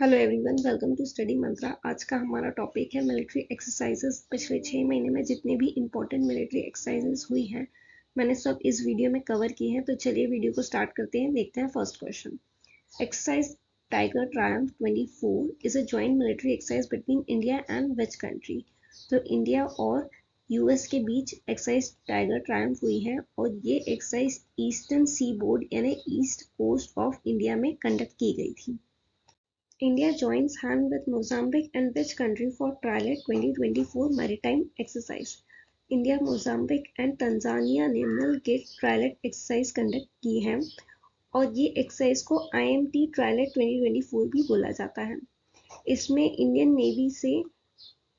Hello everyone, welcome to Study Mantra. आज का हमारा टॉपिक है मिलिट्री एक्सरसाइजेस। पिछले 6 महीने में जितने भी इंपॉर्टेंट मिलिट्री एक्सरसाइजेस हुई हैं मैंने सब इस वीडियो में कवर की हैं। तो चलिए वीडियो को स्टार्ट करते हैं। देखते हैं first question. Exercise tiger Triumph 24 is a joint military exercise between India and which country. तो इंडिया और यूएस के बीच एक्सरसाइज टाइगर ट्रायम्फ हुई है और ये एक्सरसाइज ईस्टर्न सी बोर्ड यानी ईस्ट कोस्ट ऑफ इंडिया में कंडक्ट की गई थी। India joins hand with Mozambique and which country for Trilet 2024 maritime exercise? India, Mozambique and Tanzania ने मिलकर ट्रायलेट एक्सरसाइज कंडक्ट की है और ये एक्सरसाइज को IMT ट्रायलेट 2024 भी बोला जाता है। इसमें इंडियन नेवी से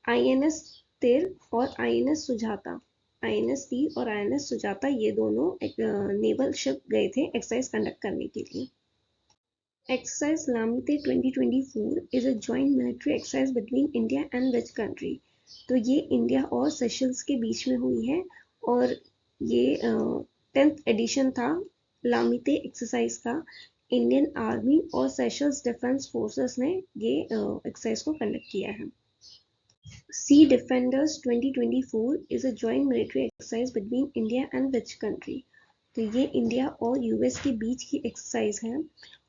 INS तिर और INS सुजाता INS तीर और INS सुजाता ये दोनों नेवल शिप गए थे एक्सरसाइज कंडक्ट करने के लिए। Exercise Lamte 2024 is a joint military exercise between India and which country? तो ये इंडिया और सेशल्स के बीच में हुई है और ये 10th एडिशन था लामिते एक्सरसाइज का। इंडियन आर्मी और सेशल्स डिफेंस फोर्सेस ने ये एक्सरसाइज को कंडक्ट किया है। Sea Defenders 2024 is a joint military exercise between India and which country? तो ये इंडिया और यूएस के बीच की एक्सरसाइज है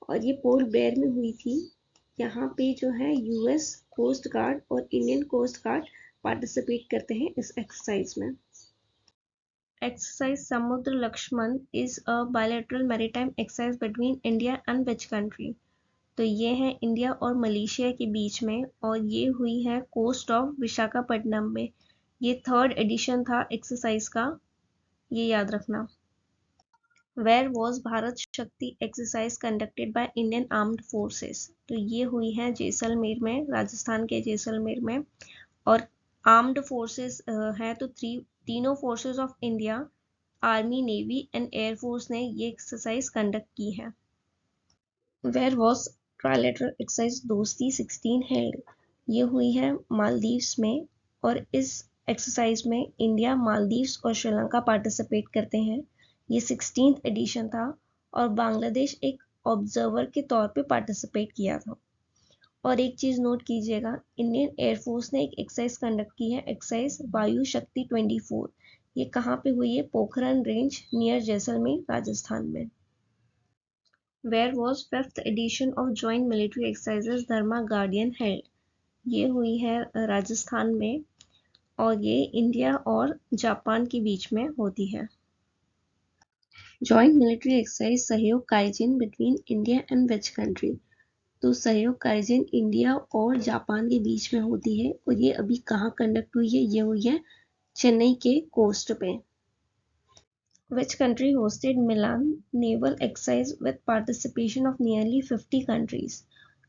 और ये पोर्ट ब्लेयर में हुई थी। यहाँ पे जो है यूएस कोस्ट गार्ड और इंडियन कोस्ट गार्ड पार्टिसिपेट करते हैं इस एक्सरसाइज में। Exercise Samudra Laxman is a bilateral maritime exercise between India and which country. तो ये है इंडिया और मलेशिया के बीच में और ये हुई है कोस्ट ऑफ विशाखापट्टनम में। ये 3rd एडिशन था एक्सरसाइज का, ये याद रखना। Where was भारत शक्ति exercise conducted by Indian armed forces? तो ये हुई है जैसलमेर में, राजस्थान के जैसलमेर में। और आर्म्ड फोर्सेस है तो तीनों forces of India, army, navy and air force ने ये एक्सरसाइज कंडक्ट की है। Where was ट्राइलेटरल एक्सरसाइज दोस्ती 16 हेल्ड? ये हुई है मालदीव्स में और इस एक्सरसाइज में इंडिया, मालदीव्स और श्रीलंका पार्टिसिपेट करते हैं। ये 16th एडिशन था और बांग्लादेश एक ऑब्जर्वर के तौर पे पार्टिसिपेट किया था। और एक चीज़ नोट कीजिएगा, इंडियन एयरफोर्स ने एक एक्सरसाइज कंडक्ट की है, एक्सरसाइज वायु शक्ति 24। ये कहाँ पे हुई है? पोखरन रेंज नियर जैसलमेर, राजस्थान में। Where was 5th edition of joint military exercises Dharma guardian held? ये हुई है राजस्थान में और ये इंडिया और जापान के बीच में होती है। Joint military exercise Sahyog Kaijin between India and which country? तो सहयोग काइजिन इंडिया और जापान के बीच में होती है और ये अभी कहाँ कंडक्ट हुई है? ये हुई है चेन्नई के कोस्ट पे। Which country hosted Milan naval exercise with participation of nearly 50 countries?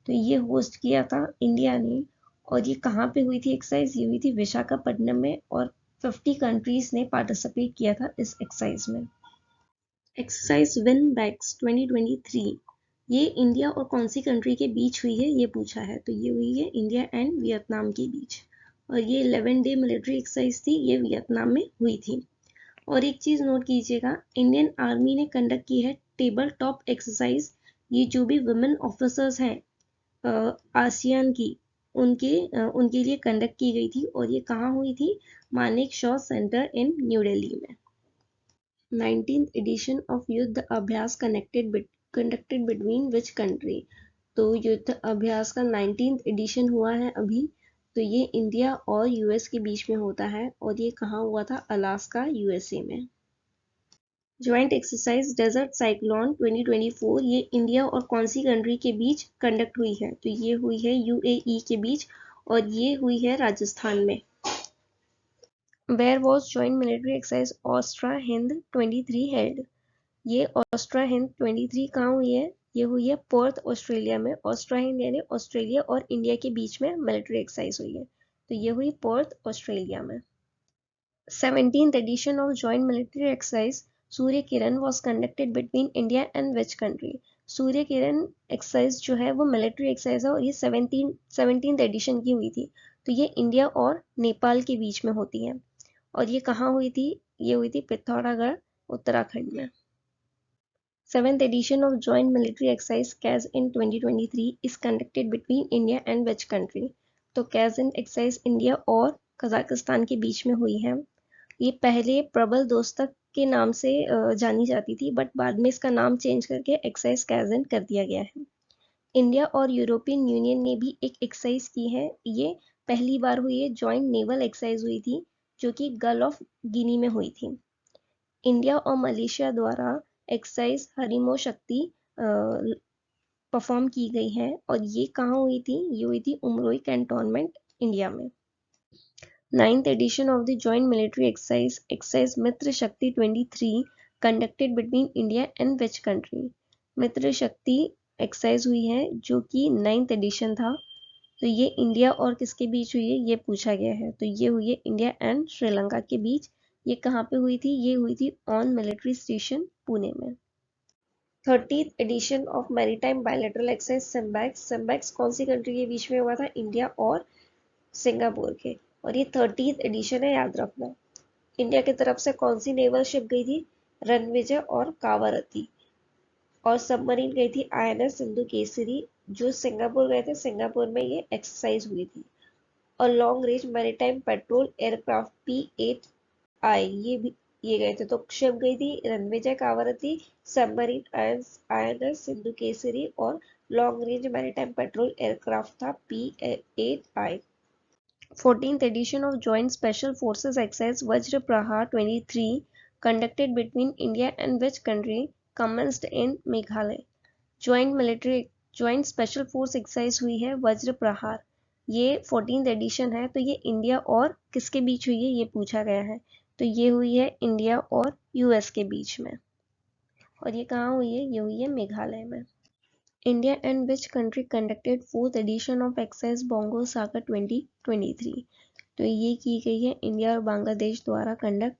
तो ये होस्ट किया था इंडिया ने और ये कहाँ पे हुई थी एक्सरसाइज? ये हुई थी विशाखापट्टनम में और 50 कंट्रीज ने पार्टिसिपेट किया था इस एक्सरसाइज में। एक्सरसाइज विन बैक्स 2023 ये इंडिया और कौन सी कंट्री के बीच हुई है ये पूछा है। तो ये हुई है इंडिया एंड वियतनाम के बीच और ये 11 डे मिलिट्री एक्सरसाइज थी, ये वियतनाम में हुई थी। और एक चीज़ नोट कीजिएगा, इंडियन आर्मी ने कंडक्ट की है टेबल टॉप एक्सरसाइज। ये जो भी वुमेन ऑफिसर्स हैं आसियान की, उनके लिए कंडक्ट की गई थी और ये कहाँ हुई थी? Manekshaw centre in new Delhi में। 19th एडिशन ऑफ युद्ध अभ्यास कंडक्टेड बिटवीन विच कंट्री? तो युद्ध अभ्यास का 19th एडिशन हुआ है अभी, तो ये इंडिया और यूएस के बीच में होता है और ये कहाँ हुआ था? अलास्का, यूएसए में। ज्वाइंट एक्सरसाइज डेजर्ट साइक्लोन 2024 ये इंडिया और कौन सी कंट्री के बीच कंडक्ट हुई है? तो ये हुई है यूएई के बीच और ये हुई है राजस्थान में। Where was joint military exercise Austra Hind 23 held? ये ऑस्ट्रा हिंद 23 कहाँ हुई है? ये हुई है पर्थ, ऑस्ट्रेलिया में। ऑस्ट्रा हिंद यानी ऑस्ट्रेलिया और इंडिया के बीच में मिलिट्री एक्सरसाइज हुई है, तो ये हुई पर्थ, ऑस्ट्रेलिया में। 17th edition of joint military exercise Surya Kiran was conducted between India and which country? Surya Kiran exercise जो है वो मिलिट्री एक्सरसाइज है और ये 17th एडिशन की हुई थी, तो ये इंडिया और नेपाल के बीच में होती है और ये कहाँ हुई थी? ये हुई थी पिथौरागढ़, उत्तराखंड में। Seventh edition of Joint Military Exercise CAS in 2023 is conducted between India and which country? तो CAS एक्सरसाइज इंडिया और कजाकिस्तान के बीच में हुई है। ये पहले प्रबल दोस्तक के नाम से जानी जाती थी, बट बाद में इसका नाम चेंज करके एक्सरसाइज कैजन कर दिया गया है। इंडिया और यूरोपियन यूनियन ने भी एक एक्सरसाइज की है। ये पहली बार हुई है, जॉइंट नेवल एक्सरसाइज हुई थी जो कि गल्फ ऑफ गिनी में हुई थी। इंडिया और मलेशिया द्वारा एक्सरसाइज हरिमो शक्ति परफॉर्म की गई है और ये कहाँ हुई थी? ये हुई थी उमरोई कैंटोनमेंट, इंडिया में। Ninth edition of the Joint Military Exercise मित्र शक्ति 23 conducted between India and which country? मित्र शक्ति एक्सरसाइज हुई है जो कि 9th एडिशन था। तो ये इंडिया और किसके बीच हुई है ये पूछा गया है। तो ये हुई है इंडिया एंड श्रीलंका के बीच। ये कहाँ पे हुई थी? ये हुई थी ऑन मिलिट्री स्टेशन पुणे में। 30th edition of maritime bilateral exercise SIMBEX. SIMBEX कौन सी कंट्री के बीच में हुआ था? इंडिया और सिंगापुर के। और ये 30th एडिशन है, याद रखना। इंडिया की तरफ से कौन सी नेवल शिप गई थी? रणविजय और कावारती। और सबमरीन गई थी INS सिंधु केसरी। जो सिंगापुर गए थे, सिंगापुर में ये एक्सरसाइज हुई थी। और long range maritime petrol aircraft P8I ये गए थे। तो शिप गई थी रणविजय कावारती, सबमरीन INS सिंधु केसरी और long range maritime petrol aircraft था P8I। 14th edition of Joint Special Forces Exercise Vajra Prahar 23 conducted between India and which country commenced in Meghalaya? Joint Special Force Exercise हुई है वज्र प्रहार। ये 14th addition है। तो ये इंडिया और किसके बीच हुई है ये पूछा गया है। तो ये हुई है इंडिया और US के बीच में। और ये कहाँ हुई है? ये हुई है मेघालय में। India and which country conducted 4th edition of Exercise Bongo Saga 2023? तो ये की गई है इंडिया और बांग्लादेश द्वारा कंडक्ट।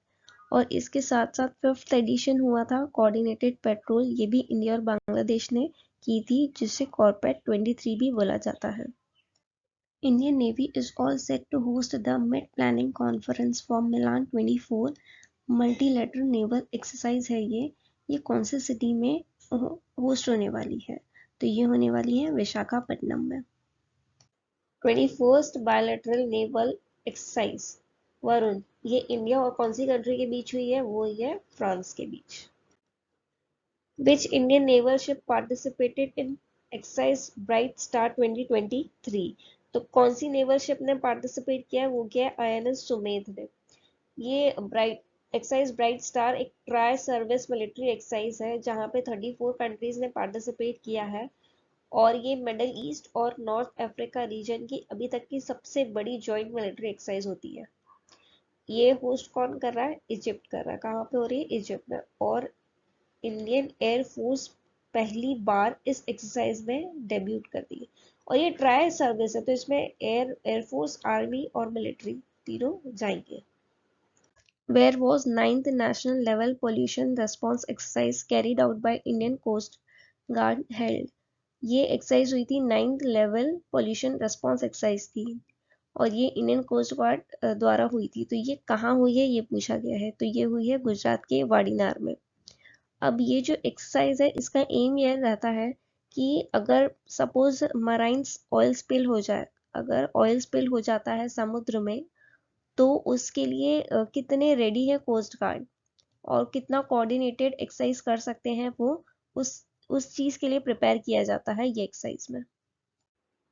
और इसके साथ साथ 5th एडिशन हुआ था कोऑर्डिनेटेड पेट्रोल, ये भी इंडिया और बांग्लादेश ने की थी, जिसे कॉर्पेट 23 भी बोला जाता है। Indian navy is all set to host the mid planning conference for Milan 24 multilateral naval exercise है। ये कौन से सिटी में होस्ट होने वाली है? तो ये होने वाली है विशाखापट्टनम में। 21st bilateral naval exercise Varun, ये इंडिया और कौन सी कंट्री के बीच हुई है? वो है फ्रांस के बीच। Which Indian naval ship participated in exercise Bright Star 2023? तो कौन सी नेवल शिप ने पार्टिसिपेट किया है? वो क्या है? INS सुमेध ने। ये एक्सरसाइज ब्राइट स्टार एक ट्राई सर्विस मिलिट्री एक्सरसाइज है जहां पे 34 कंट्रीज ने पार्टिसिपेट किया है। और ये मिडल ईस्ट और नॉर्थ अफ्रीका रीजन की अभी तक की सबसे बड़ी जॉइंट मिलिट्री एक्सरसाइज होती है। ये होस्ट कौन कर रहा है? इजिप्ट कर रहा है। कहाँ पे हो रही है? इजिप्ट में। और इंडियन एयरफोर्स पहली बार इस एक्सरसाइज में डेब्यूट कर दी। और ये ट्राई सर्विस है, तो इसमें एयरफोर्स, आर्मी और मिलिट्री तीनों जाएंगे। Where was 9th National Level Pollution Response Exercise carried out by Indian Coast Guard held? ये एक्सरसाइज हुई थी 9th level pollution response exercise थी और ये इंडियन कोस्ट गार्ड द्वारा हुई थी। तो ये कहाँ हुई है ये पूछा गया है। तो ये हुई है गुजरात के वाडीनार में। अब ये जो एक्सरसाइज है इसका एम ये रहता है कि अगर सपोज मराइन ऑयल स्पिल हो जाए, अगर ऑयल स्पिल हो जाता है समुद्र में, तो उसके लिए कितने रेडी है कोस्ट गार्ड और कितना कोऑर्डिनेटेड एक्सरसाइज कर सकते हैं, वो उस चीज के लिए प्रिपेयर किया जाता है ये एक्सरसाइज में।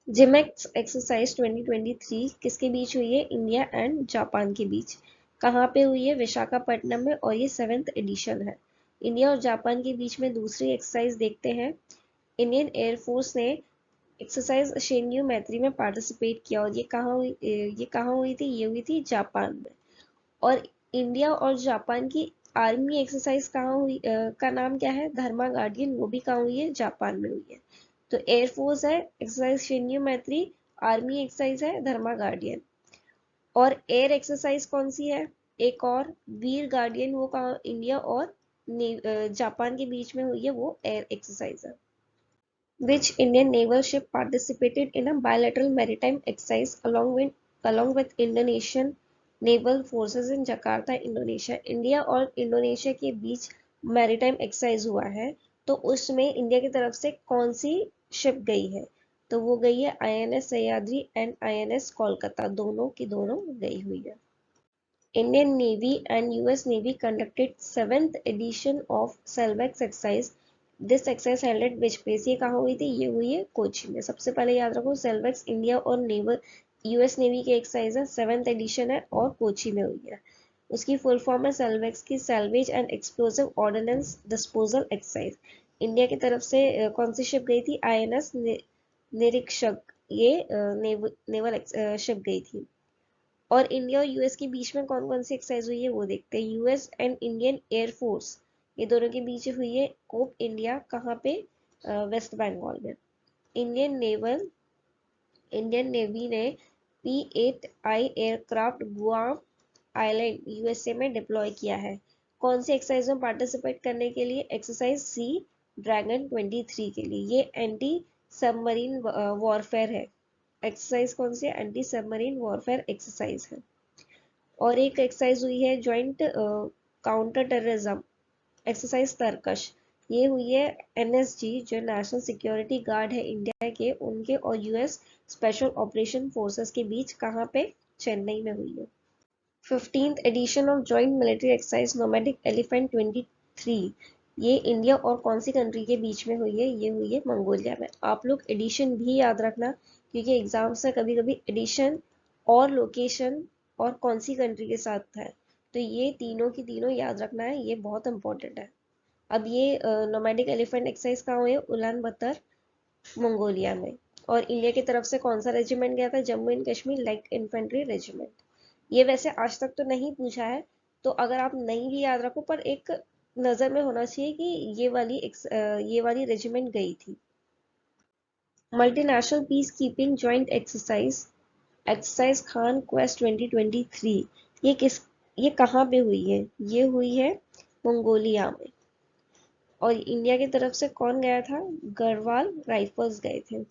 जिमेक्स एक्सरसाइज 2023 किसके बीच हुई है? इंडिया एंड जापान के बीच। कहाँ पे हुई है? विशाखापट्टनम में। और ये 7th एडिशन है। इंडिया और जापान के बीच में दूसरी एक्सरसाइज देखते हैं। इंडियन एयरफोर्स ने एक्सरसाइज शिन्यू मैत्री में पार्टिसिपेट किया और ये कहाँ हुई थी? ये हुई थी जापान में। और इंडिया और जापान की आर्मी एक्सरसाइज कहाँ हुई का नाम क्या है? धर्मा गार्डियन। वो भी कहाँ हुई है? जापान में हुई है। तो एयरफोर्स है एक्सरसाइज शिन्यू मैत्री, आर्मी एक्सरसाइज है धर्मा गार्डियन। और एयर एक्सरसाइज कौन सी है? एक और वीर गार्डियन, वो कहाँ? इंडिया और जापान के बीच में हुई है, वो एयर एक्सरसाइज है। Which Indian naval ship participated in a bilateral maritime exercise along with Indonesian naval forces in Jakarta, Indonesia? India और इंडोनेशिया के बीच मैरीटाइम एक्सरसाइज हुआ है। तो उसमें इंडिया की तरफ से कौन सी शिप गई है? तो वो गई है INS Sahyadri and INS Kolkata, दोनों की दोनों गई हुई है। Indian Navy and US Navy conducted 7th edition of Selvax exercise. This exercise held at which place? ये कहाँ हुई थी? ये हुई है कोची में। सबसे पहले याद रखो सेल्वेक्स इंडिया और नेवल US नेवी की एक्सरसाइज है, 7th एडिशन है और कोची में हुई है। उसकी फुल फॉर्म है सेल्वेक्स की salvage and explosive ordnance disposal exercise. India की तरफ से कौन सी शिप गई थी? INS निरीक्षक, ये नेवल शिप गई थी। और इंडिया और यूएस के बीच में कौन कौन सी एक्सरसाइज हुई है वो देखते हैं। यूएस एंड इंडियन एयरफोर्स, ये दोनों के बीच हुई है कोप इंडिया, कहाँ पे? वेस्ट बंगाल में। इंडियन नेवी ने P-8I aircraft Guam island USA में डिप्लॉय किया है। कौन सी एक्सरसाइज में पार्टिसिपेट करने के लिए? एक्सरसाइज सी ड्रैगन 23 के लिए। ये एंटी सबमरीन वॉरफेयर है। एक्सरसाइज कौन सी है? एंटी सबमरीन वॉरफेयर एक्सरसाइज है। और एक एक्सरसाइज हुई है ज्वाइंट काउंटर टेररिज्म एक्सरसाइज तरकश, ये हुई है NSG जो नेशनल सिक्योरिटी गार्ड है इंडिया के, उनके और यूएस स्पेशल ऑपरेशन फोर्सेस के बीच, कहाँ पे? चेन्नई में हुई है। 15th edition of joint military exercise nomadic elephant 23, ये इंडिया और कौन सी कंट्री के बीच में हुई है? ये हुई है मंगोलिया में। आप लोग एडिशन भी याद रखना, क्योंकि एग्जाम्स में कभी कभी एडिशन और लोकेशन और कौन सी कंट्री के साथ है, तो ये तीनों की तीनों याद रखना है, ये बहुत इंपॉर्टेंट है। अब ये नोमैडिक एलिफेंट एक्सरसाइज कहाँ हुई है? उलान बतर, मंगोलिया में। और इंडिया की तरफ से कौन सा रेजिमेंट गया था? Jammu and Kashmir light infantry regiment. ये वैसे आज तक तो नहीं पूछा है, तो अगर आप नहीं भी याद रखो पर एक नजर में होना चाहिए कि ये वाली रेजिमेंट गई थी। Multinational peace keeping joint exercise exercise Khan quest 2023, ये कहाँ पे हुई है? ये हुई है मंगोलिया में। और इंडिया की तरफ से कौन गया था? गढ़वाल राइफल्स गए थे।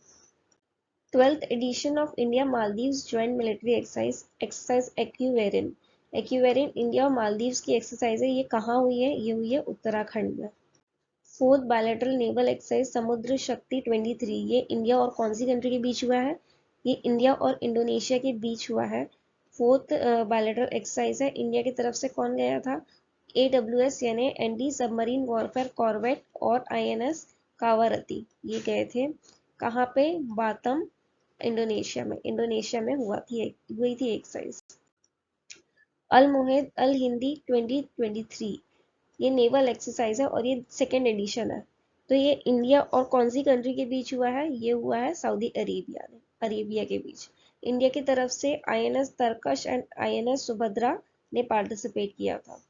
12th edition of India Maldives joint military exercise exercise Ekuverin, Ekuverin India और मालदीव्स की एक्सरसाइज है, ये कहाँ हुई है? ये हुई है उत्तराखंड में। 4th बायलैटरल नेवल एक्सरसाइज समुद्र शक्ति 23, ये इंडिया और कौन सी कंट्री के बीच हुआ है? ये इंडिया और इंडोनेशिया के बीच हुआ है। 4th बायलैटरल एक्सरसाइज है, इंडिया की तरफ से कौन गया था? AWS यानी एंटी सबमरीन वॉरफेयर कॉर्वेट और INS कावारती, ये गए थे। कहाँ पे? बातम, इंडोनेशिया में हुई थी एक्सरसाइज। अल मुहिद अल हिंदी 2023, ये नेवल एक्सरसाइज है और ये 2nd एडिशन है। तो ये इंडिया और कौन सी कंट्री के बीच हुआ है? ये हुआ है सऊदी अरेबिया के बीच। इंडिया की तरफ से INS Tarkash and INS Subhadra ने पार्टिसिपेट किया था।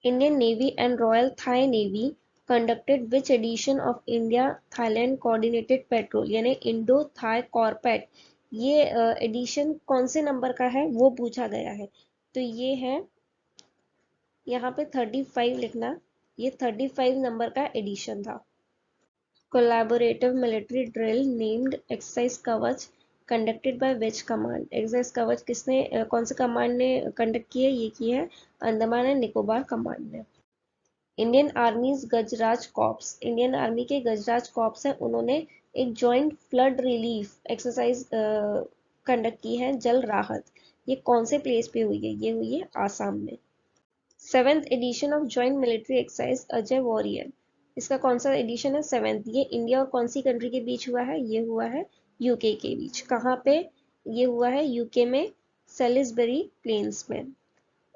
Indian Navy and Royal Thai Navy conducted which edition of India Thailand Coordinated Patrol यानी इंडो थाई कॉर्पेट, ये एडिशन कौन से नंबर का है वो पूछा गया है। तो ये है यहाँ पे 35 लिखना, ये 35 नंबर का एडिशन था। Collaborative military drill named exercise Kavach conducted by which command, exercise Kavach किसने कौन से कमांड ने कंडक्ट की है? ये की है अंडमान एंड निकोबार कमांड ने। इंडियन आर्मीज गजराज कॉर्प्स, इंडियन आर्मी के गजराज कॉर्प्स हैं, उन्होंने एक joint flood relief exercise conduct की है, जल राहत, ये कौन से प्लेस पे हुई है? ये हुई है आसाम में। 7th edition of joint military exercise Ajay warrior, इसका कौन सा एडिशन है? 7th। ये इंडिया और कौन सी कंट्री के बीच हुआ है? ये हुआ है यूके के बीच। कहाँ पे? ये हुआ है यूके में, सेलिसबरी प्लेन्स में।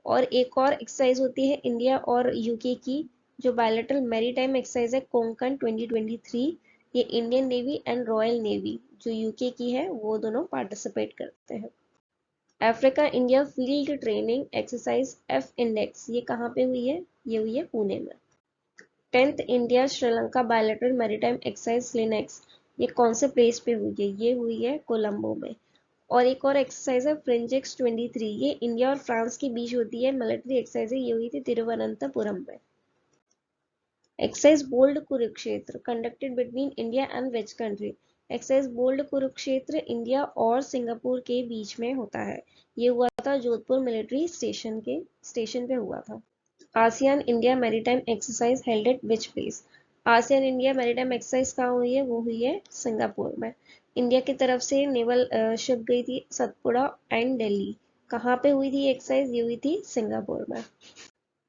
और एक और एक्सरसाइज होती है इंडिया और यूके की, जो बायलैटरल मैरीटाइम एक्सरसाइज है कोंकण 2023, ये Indian navy and royal navy जो यूके की है वो दोनों पार्टिसिपेट करते हैं। Africa India field training exercise F index, ये कहाँ पे हुई है? ये हुई है पुणे में। 10th India Sri Lanka bilateral maritime exercise lynx, ये कौन से प्लेस पे हुई है? ये हुई है कोलंबो में। और एक और एक्सरसाइज है फ्रिंजेक्स 23, ये इंडिया और फ्रांस के बीच होती है मिलिट्री एक्सरसाइज है, ये हुई थी तिरुवनंतपुरम में। Exercise bold Kurukshetra conducted between India and which country, exercise bold Kurukshetra India और सिंगापुर के बीच में होता है, ये हुआ था जोधपुर मिलिट्री स्टेशन पे हुआ था। ASEAN India maritime exercise held at which place, ASEAN India maritime exercise कहाँ हुई है? वो हुई है सिंगापुर में। इंडिया की तरफ से नेवल शिप गई थी सतपुड़ा एंड दिल्ली। कहाँ पे हुई थी ये एक्सरसाइज? ये हुई थी सिंगापुर में।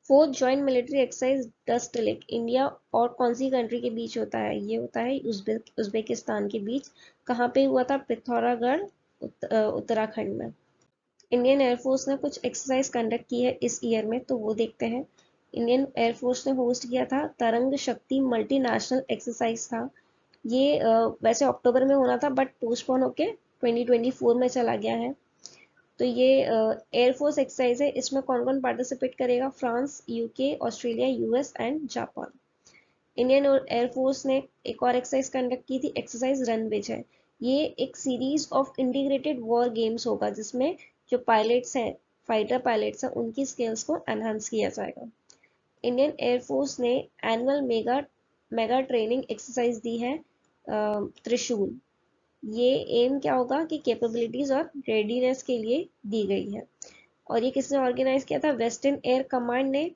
Fourth joint military exercise dust lake India और कौन सी कंट्री के बीच होता है? ये होता है उज्बेकिस्तान के बीच। कहाँ पे हुआ था? पिथौरागढ़, उत्तराखंड में। इंडियन एयरफोर्स ने कुछ एक्सरसाइज कंडक्ट की है इस ईयर में, तो वो देखते हैं। इंडियन एयरफोर्स ने होस्ट किया था तरंग शक्ति मल्टीनेशनल एक्सरसाइज था। ये वैसे अक्टूबर में होना था बट पोस्टपोन होके 2024 में चला गया है। तो ये एयरफोर्स एक्सरसाइज है। इसमें कौन कौन पार्टिसिपेट करेगा? France, UK, Australia, US and Japan. Indian air force ने एक और एक्सरसाइज कंडक्ट की थी, एक्सरसाइज रनविच है। ये एक series of integrated war games होगा जिसमें जो पायलट्स हैं, फाइटर पायलट्स हैं, उनकी स्किल्स को एनहांस किया जाएगा। इंडियन एयरफोर्स ने annual mega mega training exercise दी है त्रिशूल। ये एम क्या होगा कि कैपेबिलिटीज और रेडीनेस के लिए दी गई है। और ये किसने ऑर्गेनाइज किया था? वेस्टर्न एयर कमांड ने।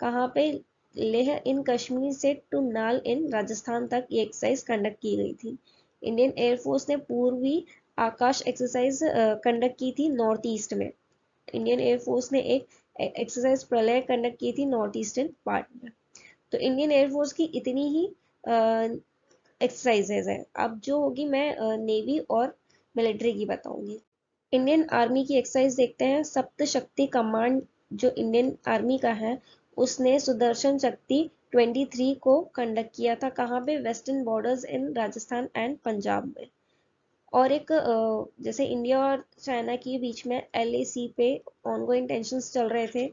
कहाँ पे? लेह इन कश्मीर से टू नाल इन राजस्थान तक ये एक्सरसाइज कंडक्ट की गई थी। इंडियन एयरफोर्स ने पूर्वी आकाश एक्सरसाइज कंडक्ट की थी नॉर्थ ईस्ट में। इंडियन एयरफोर्स ने एक एक्सरसाइज प्रलय कंडक्ट की थी नॉर्थ ईस्टर्न पार्ट में। तो इंडियन एयरफोर्स की इतनी ही एक्सरसाइजेज है। अब जो होगी मैं नेवी और मिलिट्री की बताऊंगी। इंडियन आर्मी की एक्सरसाइज देखते हैं। सप्त शक्ति कमांड जो इंडियन आर्मी का है, उसने सुदर्शन शक्ति 23 को कंडक्ट किया था। कहाँ पे? Western borders in Rajasthan and Punjab में। और एक जैसे इंडिया और चाइना के बीच में LAC पे ऑनगोइंग टेंशंस चल रहे थे,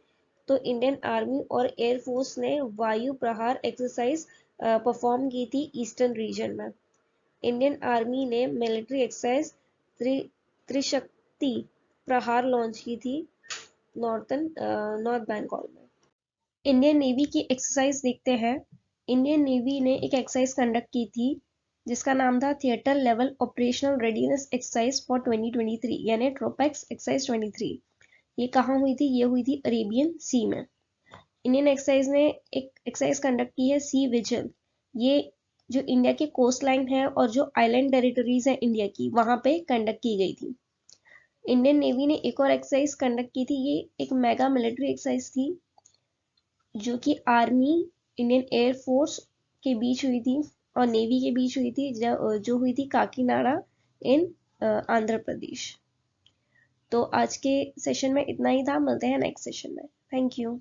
तो इंडियन आर्मी और एयरफोर्स ने वायु प्रहार एक्सरसाइज परफॉर्म की थी ईस्टर्न रीजन में। इंडियन आर्मी ने मिलिट्री एक्सरसाइज त्रिशक्ति प्रहार लॉन्च की थी नॉर्थ बंगाल में। इंडियन नेवी की एक्सरसाइज देखते हैं। इंडियन नेवी ने एक एक्सरसाइज कंडक्ट की थी जिसका नाम था theatre level operational readiness exercise for 2023 यानी ट्रोपेक्स एक्सरसाइज 23। ये कहाँ हुई थी? ये हुई थी अरेबियन सी में। इंडियन एक्सरसाइज ने एक एक्सरसाइज कंडक्ट की है सी विजिल। ये जो इंडिया के कोस्ट लाइन है और जो आइलैंड टेरिटरीज है इंडिया की, वहां पे कंडक्ट की गई थी। इंडियन नेवी ने एक और एक्सरसाइज कंडक्ट की थी। ये एक मेगा मिलिट्री एक्सरसाइज थी जो कि आर्मी, इंडियन एयरफोर्स के बीच हुई थी और नेवी के बीच हुई थी, जो हुई थी काकीनाडा इन आंध्र प्रदेश। तो आज के सेशन में इतना ही था। मिलते हैं नेक्स्ट सेशन में। Thank you.